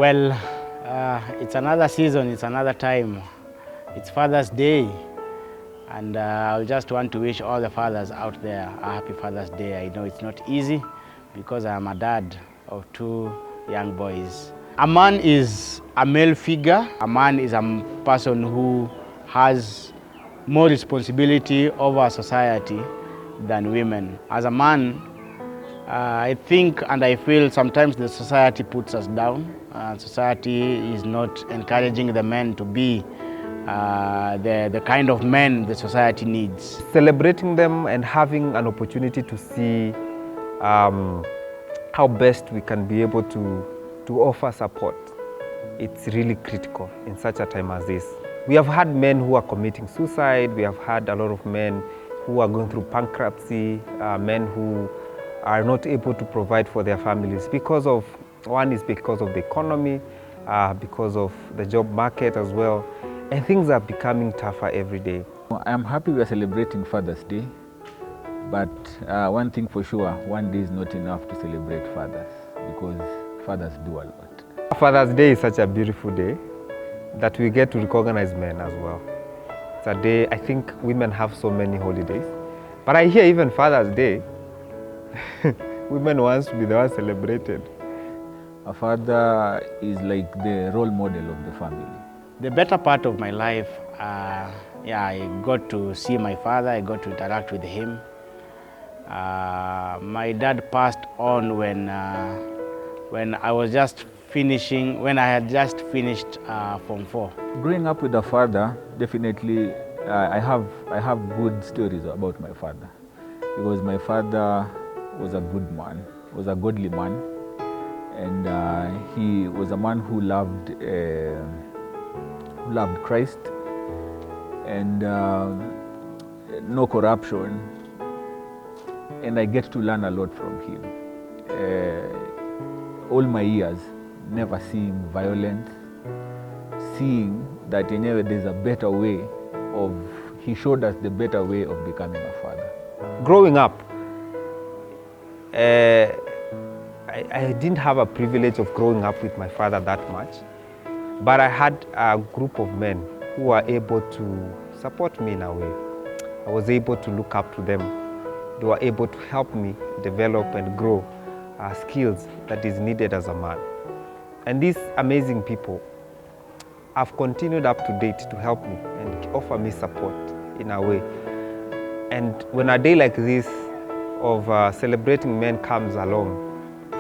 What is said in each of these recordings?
Well, it's another season, it's another time. It's Father's Day, and I just want to wish all the fathers out there a happy Father's Day. I know it's not easy because I am a dad of two young boys. A man is a male figure. A man is a person who has more responsibility over society than women. As a man, I think and I feel sometimes the society puts us down. Society is not encouraging the men to be the kind of men the society needs. Celebrating them and having an opportunity to see how best we can be able to offer support, it's really critical in such a time as this. We have had men who are committing suicide, we have had a lot of men who are going through bankruptcy, men who are not able to provide for their families because of, one is because of the economy, because of the job market as well, and things are becoming tougher every day. I'm happy we are celebrating Father's Day, but one thing for sure, one day is not enough to celebrate fathers because fathers do a lot. Father's Day is such a beautiful day that we get to recognize men as well. It's a day, I think women have so many holidays, but I hear even Father's Day, women want to be the one celebrated. A father is like the role model of the family. The better part of my life, I got to see my father, I got to interact with him. My dad passed on when I was just finishing, when I had just finished Form 4. Growing up with a father, definitely I have good stories about my father because my father was a good man, was a godly man, and he was a man who loved Christ and no corruption, and I get to learn a lot from him. All my years, never seeing violence, seeing that there's a better way of, he showed us the better way of becoming a father. Growing up, I didn't have a privilege of growing up with my father that much, but I had a group of men who were able to support me in a way. I was able to look up to them. They were able to help me develop and grow skills that is needed as a man. And these amazing people have continued up to date to help me and offer me support in a way. And when a day like this of celebrating men comes along,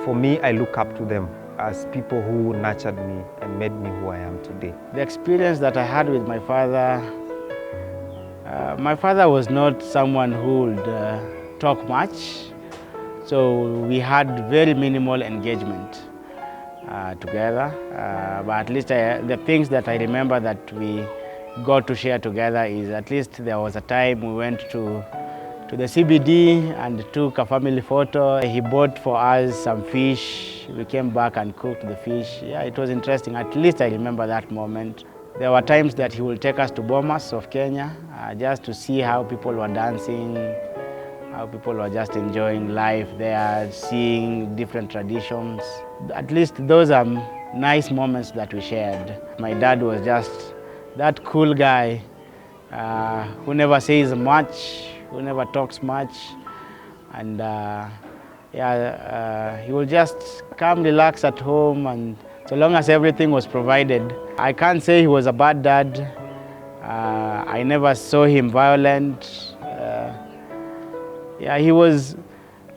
for me, I look up to them as people who nurtured me and made me who I am today. The experience that I had with my father was not someone who would talk much, so we had very minimal engagement together, but at least the things that I remember that we got to share together is at least there was a time we went to the CBD and took a family photo. He bought for us some fish. We came back and cooked the fish. Yeah, it was interesting. At least I remember that moment. There were times that he would take us to Bomas of Kenya just to see how people were dancing, how people were just enjoying life there, seeing different traditions. At least those are nice moments that we shared. My dad was just that cool guy who never says much, who never talks much, and he will just come relax at home, and so long as everything was provided. I can't say he was a bad dad. I never saw him violent. He was,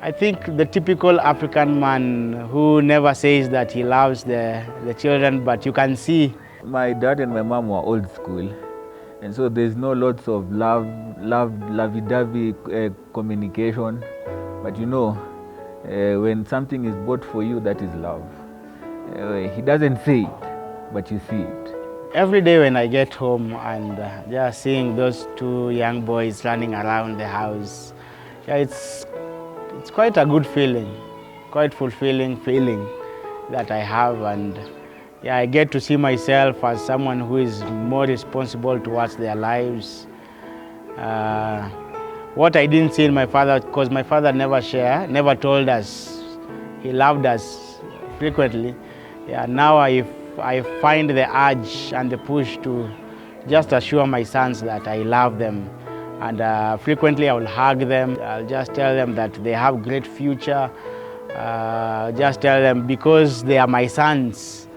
I think, the typical African man who never says that he loves the children, but you can see. My dad and my mom were old school, and so there's no lots of lovey-dovey communication. But when something is bought for you, that is love. He doesn't say it, but you see it. Every day when I get home and just seeing those two young boys running around the house, it's quite a good feeling, quite fulfilling feeling that I have, and I get to see myself as someone who is more responsible towards their lives. What I didn't see in my father, because my father never told us, he loved us frequently. Yeah, now I find the urge and the push to just assure my sons that I love them. And frequently I will hug them. I'll just tell them that they have great future. Just tell them because they are my sons,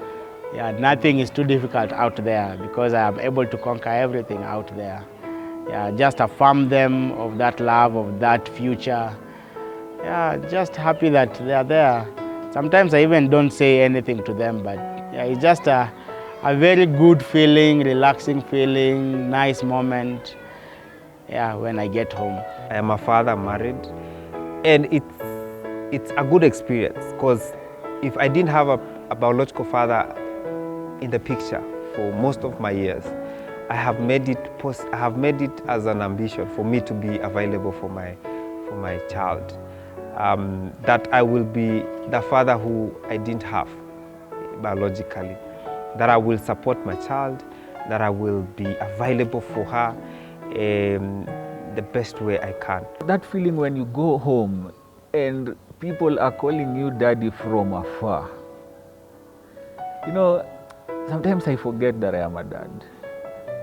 yeah, nothing is too difficult out there because I am able to conquer everything out there. Yeah, just affirm them of that love, of that future. Yeah, just happy that they are there. Sometimes I even don't say anything to them, but yeah, it's just a very good feeling, relaxing feeling, nice moment, yeah, when I get home. I am a father, married, and it's a good experience because if I didn't have a biological father in the picture for most of my years, I have made it as an ambition for me to be available for my child. That I will be the father who I didn't have biologically, that I will support my child, that I will be available for her the best way I can. That feeling when you go home and people are calling you daddy from afar. You know, sometimes I forget that I am a dad,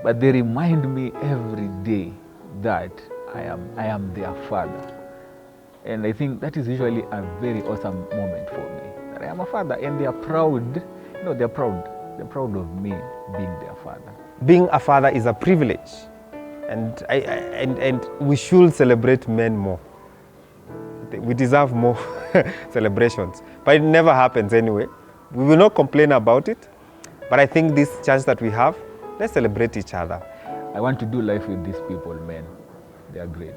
but they remind me every day that I am their father. And I think that is usually a very awesome moment for me, that I am a father, and they are proud, you know, they're proud of me being their father. Being a father is a privilege, and we should celebrate men more. We deserve more celebrations, but it never happens anyway. We will not complain about it, but I think this chance that we have, let's celebrate each other. I want to do life with these people, man. They are great.